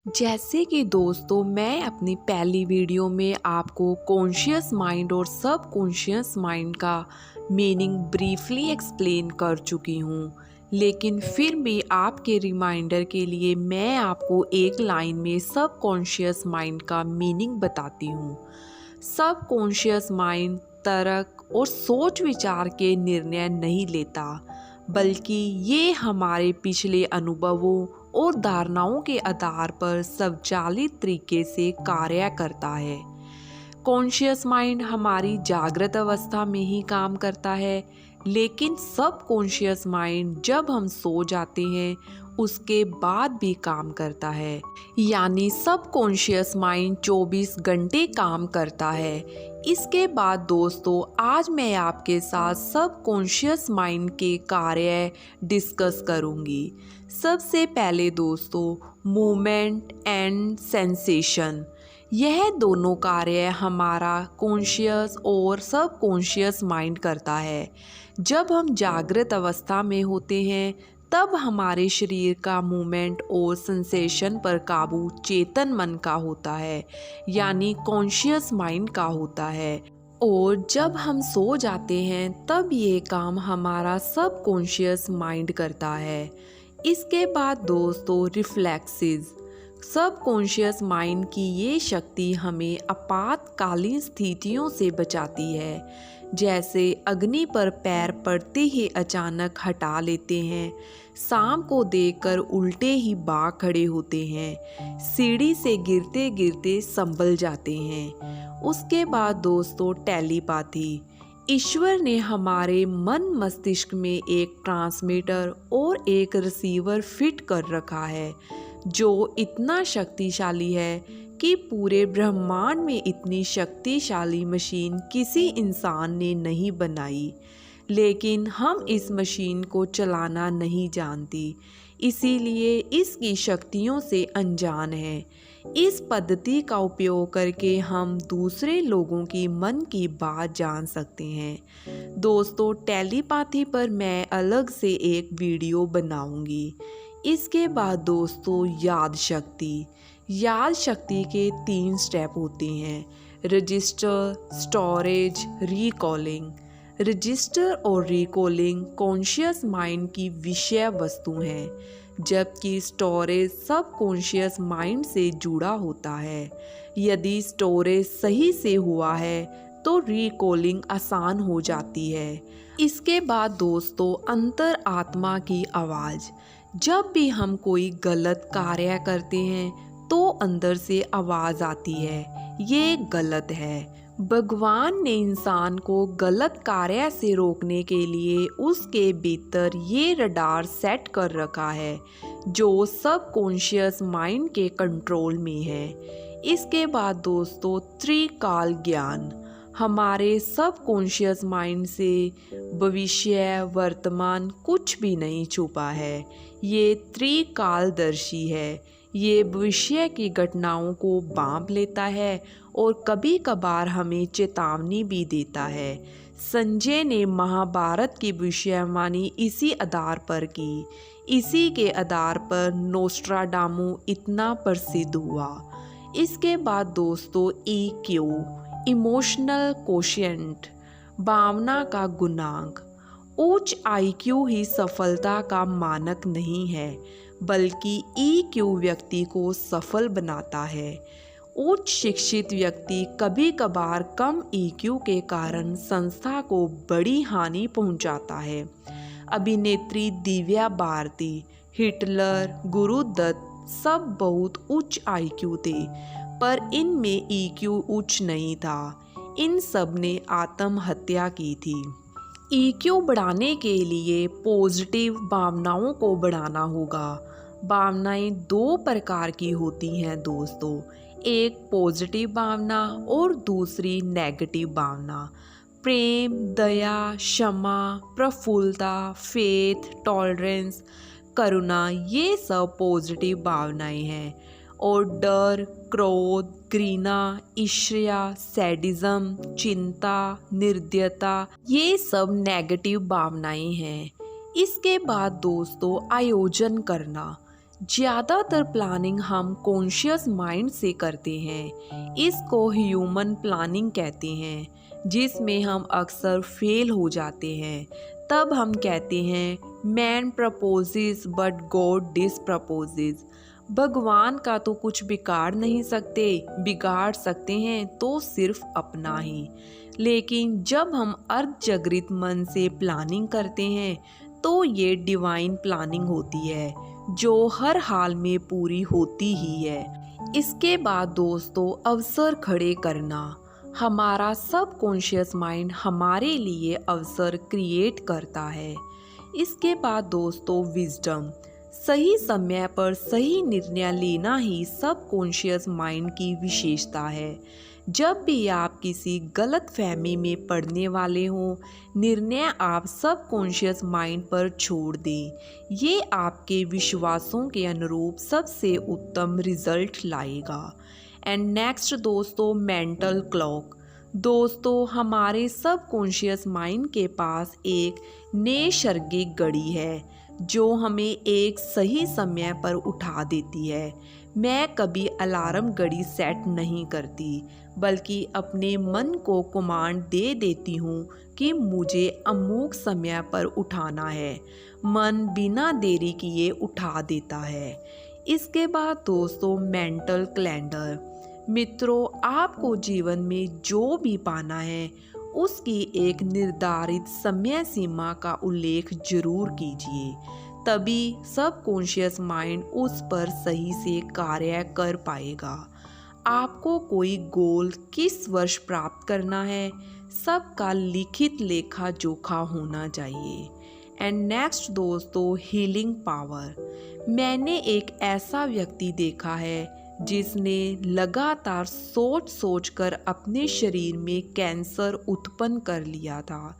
जैसे कि दोस्तों मैं अपनी पहली वीडियो में आपको कॉन्शियस माइंड और सब कॉन्शियस माइंड का मीनिंग ब्रीफली एक्सप्लेन कर चुकी हूँ, लेकिन फिर भी आपके रिमाइंडर के लिए मैं आपको एक लाइन में सब कॉन्शियस माइंड का मीनिंग बताती हूँ। सब कॉन्शियस माइंड तर्क और सोच विचार के निर्णय नहीं लेता, बल्कि ये हमारे पिछले अनुभवों और धारणाओं के आधार पर स्वचालित तरीके से कार्य करता है। कॉन्शियस माइंड हमारी जागृत अवस्था में ही काम करता है, लेकिन सब कॉन्शियस माइंड जब हम सो जाते हैं उसके बाद भी काम करता है। यानी सब कॉन्शियस माइंड 24 घंटे काम करता है। इसके बाद दोस्तों आज मैं आपके साथ सब कॉन्शियस माइंड के कार्य डिस्कस करूंगी। सबसे पहले दोस्तों मूवमेंट एंड सेंसेशन, यह दोनों कार्य हमारा कॉन्शियस और सब कॉन्शियस माइंड करता है। जब हम जागृत अवस्था में होते हैं तब हमारे शरीर का मूवमेंट और सेंसेशन पर काबू चेतन मन का होता है, यानी कॉन्शियस माइंड का होता है। और जब हम सो जाते हैं तब ये काम हमारा सब कॉन्शियस माइंड करता है। इसके बाद दोस्तों रिफ्लेक्सेस, सब कॉन्शियस माइंड की ये शक्ति हमें आपातकालीन स्थितियों से बचाती है, जैसे अग्नि पर पैर पड़ते ही अचानक हटा लेते हैं, शाम को देखकर उल्टे ही भाग खड़े होते हैं, सीढ़ी से गिरते गिरते संभल जाते हैं। उसके बाद दोस्तों टेलीपैथी, ईश्वर ने हमारे मन मस्तिष्क में एक ट्रांसमीटर और एक रिसीवर फिट कर रखा है, जो इतना शक्तिशाली है कि पूरे ब्रह्मांड में इतनी शक्तिशाली मशीन किसी इंसान ने नहीं बनाई। लेकिन हम इस मशीन को चलाना नहीं जानती, इसीलिए इसकी शक्तियों से अनजान हैं। इस पद्धति का उपयोग करके हम दूसरे लोगों की मन की बात जान सकते हैं। दोस्तों टेलीपैथी पर मैं अलग से एक वीडियो बनाऊंगी। इसके बाद दोस्तों याद शक्ति, याद शक्ति के 3 स्टेप होते हैं: रजिस्टर, स्टोरेज, रिकॉलिंग। रजिस्टर और रिकॉलिंग कॉन्शियस माइंड की विषय वस्तु हैं, जबकि स्टोरेज सब कॉन्शियस माइंड से जुड़ा होता है। यदि स्टोरेज सही से हुआ है तो रिकॉलिंग आसान हो जाती है। इसके बाद दोस्तों अंतर आत्मा की आवाज़, जब भी हम कोई गलत कार्य करते हैं तो अंदर से आवाज़ आती है, ये गलत है। भगवान ने इंसान को गलत कार्य से रोकने के लिए उसके भीतर ये रडार सेट कर रखा है, जो सब कॉन्शियस माइंड के कंट्रोल में है। इसके बाद दोस्तों त्रिकाल ज्ञान, हमारे सब कॉन्शियस माइंड से भविष्य वर्तमान कुछ भी नहीं छुपा है। ये त्रिकालदर्शी है, ये भविष्य की घटनाओं को भांप लेता है और कभी कभार हमें चेतावनी भी देता है। संजय ने महाभारत की भविष्यवाणी इसी आधार पर की। इसी के आधार पर नोस्ट्राडामू इतना प्रसिद्ध हुआ। इसके बाद दोस्तों EQ, इमोशनल कोशिएंट, भावना का गुणांक। उच्च IQ ही सफलता का मानक नहीं है, बल्कि EQ व्यक्ति को सफल बनाता है। उच्च शिक्षित व्यक्ति कभी कभार कम EQ के कारण संस्था को बड़ी हानि पहुंचाता है। अभिनेत्री दिव्या भारती, हिटलर, गुरुदत्त सब बहुत उच्च IQ थे, पर इनमें EQ उच्च नहीं था। इन सब ने आत्महत्या की थी। EQ बढ़ाने के लिए पॉजिटिव भावनाओं को बढ़ाना होगा। भावनाएं 2 प्रकार की होती हैं दोस्तों, एक पॉजिटिव भावना और दूसरी नेगेटिव भावना। प्रेम, दया, क्षमा, प्रफुल्लता, फेथ, टॉलरेंस, करुणा, ये सब पॉजिटिव भावनाएं हैं। और डर, क्रोध, घृणा, ईर्ष्या, सैडिज्म, चिंता, निर्दयता, ये सब नेगेटिव भावनाएं हैं। इसके बाद दोस्तों आयोजन करना, ज़्यादातर प्लानिंग हम कॉन्शियस माइंड से करते हैं। इसको ह्यूमन प्लानिंग कहते हैं, जिसमें हम अक्सर फेल हो जाते हैं। तब हम कहते हैं मैन प्रपोजेस बट गॉड डिसप्रपोजेस। भगवान का तो कुछ बिगाड़ नहीं सकते, बिगाड़ सकते हैं तो सिर्फ अपना ही। लेकिन जब हम अर्धजागृत मन से प्लानिंग करते हैं तो ये डिवाइन प्लानिंग होती है, जो हर हाल में पूरी होती ही है। इसके बाद दोस्तों, अवसर खड़े करना। हमारा सबकॉन्शियस माइंड हमारे लिए अवसर क्रिएट करता है। इसके बाद दोस्तों, विजडम। सही समय पर सही निर्णय लेना ही सबकॉन्शियस माइंड की विशेषता है। जब भी आप किसी गलत फहमी में पड़ने वाले हों, निर्णय आप सबकॉन्शियस माइंड पर छोड़ दें। ये आपके विश्वासों के अनुरूप सबसे उत्तम रिजल्ट लाएगा। एंड नेक्स्ट दोस्तों, मेंटल क्लॉक। दोस्तों, हमारे सबकॉन्शियस माइंड के पास एक नैसर्गिक घड़ी है जो हमें एक सही समय पर उठा देती है। मैं कभी अलार्म घड़ी सेट नहीं करती, बल्कि अपने मन को कमांड दे देती हूँ कि मुझे अमुक समय पर उठाना है। मन बिना देरी किए उठा देता है। इसके बाद दोस्तों, मेंटल कैलेंडर। मित्रों, आपको जीवन में जो भी पाना है उसकी एक निर्धारित समय सीमा का उल्लेख जरूर कीजिए, तभी सबकॉन्शियस माइंड उस पर सही से कार्य कर पाएगा। आपको कोई गोल किस वर्ष प्राप्त करना है, सबका लिखित लेखा जोखा होना चाहिए। एंड नेक्स्ट दोस्तों, हीलिंग पावर। मैंने एक ऐसा व्यक्ति देखा है जिसने लगातार सोच सोच कर अपने शरीर में कैंसर उत्पन्न कर लिया था,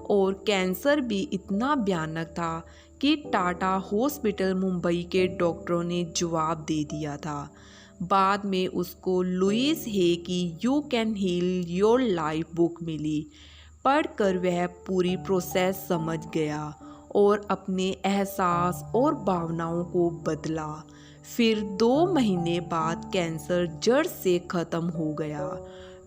और कैंसर भी इतना भयानक था कि टाटा हॉस्पिटल मुंबई के डॉक्टरों ने जवाब दे दिया था। बाद में उसको लुइस हे की you can heal your life book मिली। पढ़कर वह पूरी प्रोसेस समझ गया और अपने एहसास और भावनाओं को बदला। फिर 2 महीने बाद कैंसर जड़ से ख़त्म हो गया।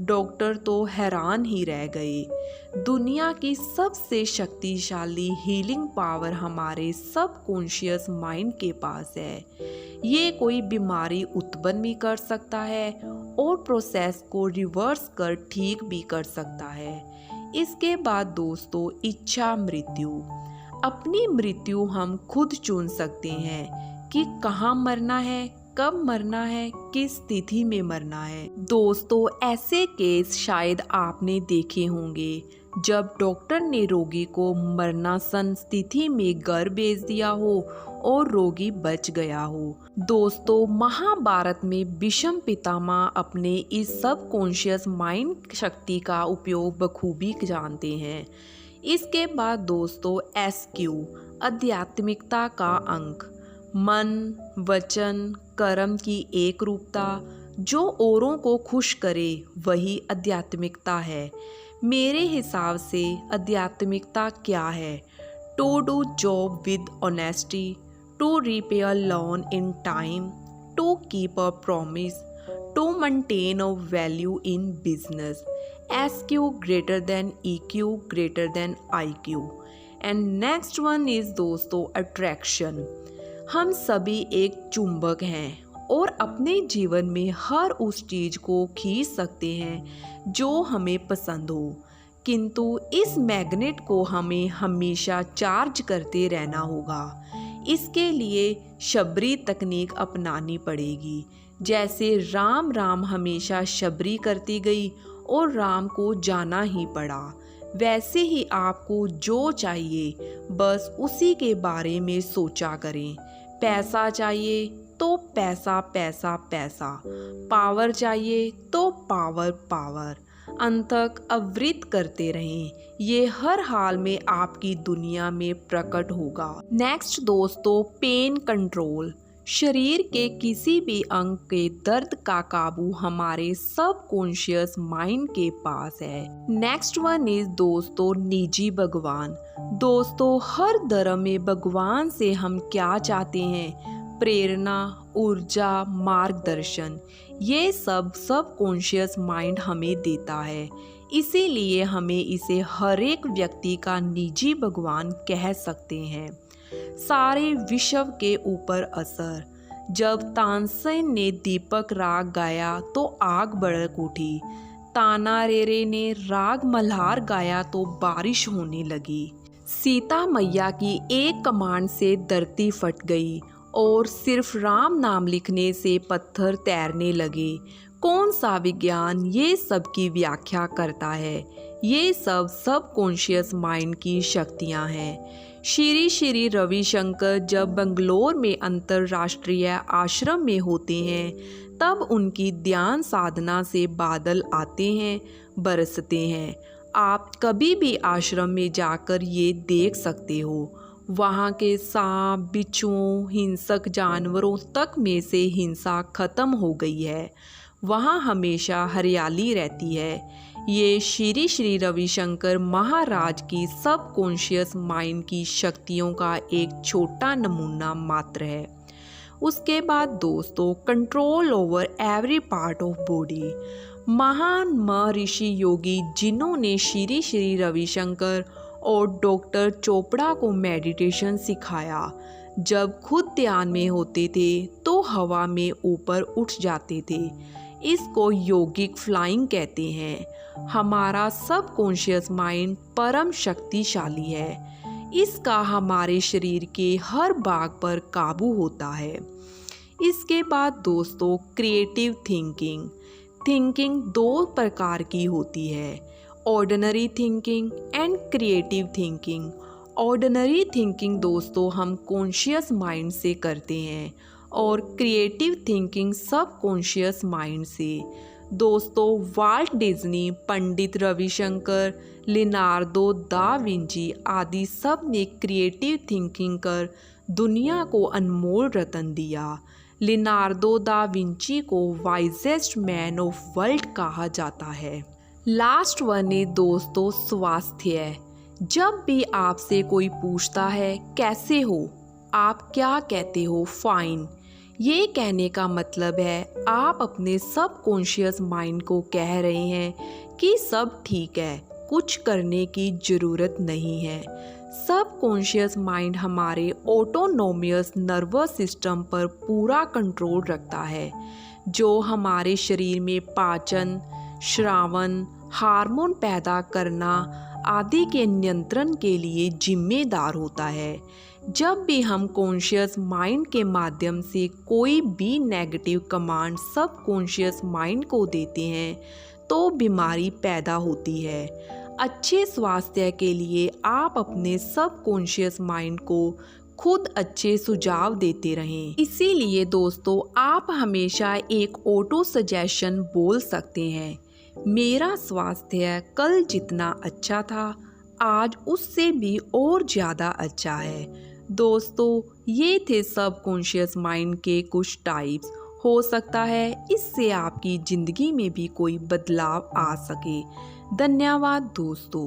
डॉक्टर तो हैरान ही रह गए। दुनिया की सबसे शक्तिशाली हीलिंग पावर हमारे सबकॉन्शियस माइंड के पास है। ये कोई बीमारी उत्पन्न भी कर सकता है और प्रोसेस को रिवर्स कर ठीक भी कर सकता है। इसके बाद दोस्तों, इच्छा मृत्यु। अपनी मृत्यु हम खुद चुन सकते हैं कि कहाँ मरना है, कब मरना है, किस स्थिति में मरना है। दोस्तों, ऐसे केस शायद आपने देखे होंगे जब डॉक्टर ने रोगी को मरणासन स्थिति में घर भेज दिया हो और रोगी बच गया हो। दोस्तों, महाभारत में भीष्म पितामह अपने इस सबकॉन्शियस माइंड शक्ति का उपयोग बखूबी जानते हैं। इसके बाद दोस्तों, SQ, आध्यात्मिकता का अंक। मन, वचन, कर्म की एक रूपता जो औरों को खुश करे, वही आध्यात्मिकता है। मेरे हिसाब से आध्यात्मिकता क्या है? To do job with honesty, to repay a loan in time, to keep a promise, to maintain a value in business. SQ greater than EQ greater than IQ. And next one is दोस्तों, attraction. हम सभी एक चुंबक हैं और अपने जीवन में हर उस चीज़ को खींच सकते हैं जो हमें पसंद हो, किंतु इस मैग्नेट को हमें हमेशा चार्ज करते रहना होगा। इसके लिए शबरी तकनीक अपनानी पड़ेगी। जैसे राम राम हमेशा शबरी करती गई और राम को जाना ही पड़ा, वैसे ही आपको जो चाहिए बस उसी के बारे में सोचा करें। पैसा चाहिए तो पैसा पैसा पैसा, पावर चाहिए तो पावर पावर, अंतक अवृत करते रहें। ये हर हाल में आपकी दुनिया में प्रकट होगा। नेक्स्ट दोस्तों, पेन कंट्रोल। शरीर के किसी भी अंग के दर्द का काबू हमारे सबकॉन्शियस माइंड के पास है। नेक्स्ट वन इज दोस्तों, निजी भगवान। दोस्तों, हर धर्म में भगवान से हम क्या चाहते हैं? प्रेरणा, ऊर्जा, मार्गदर्शन, ये सब कॉन्शियस माइंड हमें देता है। इसीलिए हमें इसे हर एक व्यक्ति का निजी भगवान कह सकते हैं। सारे विश्व के ऊपर असर। जब तानसेन ने दीपक राग गाया तो आग भड़क उठी। ताना रेरे ने राग मल्हार गाया तो बारिश होने लगी। सीता मैया की एक कमांड से धरती फट गई और सिर्फ राम नाम लिखने से पत्थर तैरने लगे। कौन सा विज्ञान ये सब की व्याख्या करता है? ये सब कॉन्शियस माइंड की शक्तियाँ हैं। श्री रविशंकर जब बंगलोर में अंतर्राष्ट्रीय आश्रम में होते हैं तब उनकी ध्यान साधना से बादल आते हैं, बरसते हैं। आप कभी भी आश्रम में जाकर ये देख सकते हो। वहाँ के सांप, बिच्छुओं, हिंसक जानवरों तक में से हिंसा खत्म हो गई है। वहाँ हमेशा हरियाली रहती है। ये श्री रविशंकर महाराज की सब कॉन्शियस माइंड की शक्तियों का एक छोटा नमूना मात्र है। उसके बाद दोस्तों, control over every part of body. महान महर्षि योगी जिन्होंने श्री रविशंकर और डॉक्टर चोपड़ा को मेडिटेशन सिखाया, जब खुद ध्यान में होते थे तो हवा में ऊपर उठ जाते थे। इसको योगिक फ्लाइंग कहते हैं। हमारा सब कॉन्शियस माइंड परम शक्तिशाली है। इसका हमारे शरीर के हर भाग पर काबू होता है। इसके बाद दोस्तों, क्रिएटिव थिंकिंग। थिंकिंग दो प्रकार की होती है, ordinary thinking and creative thinking. Ordinary thinking दोस्तों हम कॉन्शियस माइंड से करते हैं और क्रिएटिव थिंकिंग सब कॉन्शियस माइंड से। दोस्तों, Walt Disney, Pandit Ravishankar, Leonardo da Vinci आदि सब ने क्रिएटिव थिंकिंग कर दुनिया को अनमोल रतन दिया। लिनार्डो दा विंची को वाइजेस्ट मैन ऑफ वर्ल्ड कहा जाता है। लास्ट वन है दोस्तों, स्वास्थ्य। जब भी आपसे कोई पूछता है कैसे हो, आप क्या कहते हो? फाइन। ये कहने का मतलब है आप अपने सब कॉन्शियस माइंड को कह रहे हैं कि सब ठीक है, कुछ करने की ज़रूरत नहीं है। सब कॉन्शियस माइंड हमारे ऑटोनोमियस नर्वस सिस्टम पर पूरा कंट्रोल रखता है, जो हमारे शरीर में पाचन, श्रावण, हार्मोन पैदा करना आदि के नियंत्रण के लिए जिम्मेदार होता है। जब भी हम कॉन्शियस माइंड के माध्यम से कोई भी नेगेटिव कमांड सब कॉन्शियस माइंड को देते हैं तो बीमारी पैदा होती है। अच्छे स्वास्थ्य के लिए आप अपने सब कॉन्शियस माइंड को खुद अच्छे सुझाव देते रहें। इसीलिए दोस्तों, आप हमेशा एक ऑटो सजेशन बोल सकते हैं, मेरा स्वास्थ्य कल जितना अच्छा था आज उससे भी और ज़्यादा अच्छा है। दोस्तों, ये थे सब कॉन्शियस माइंड के कुछ टाइप्स। हो सकता है इससे आपकी ज़िंदगी में भी कोई बदलाव आ सके। धन्यवाद दोस्तों।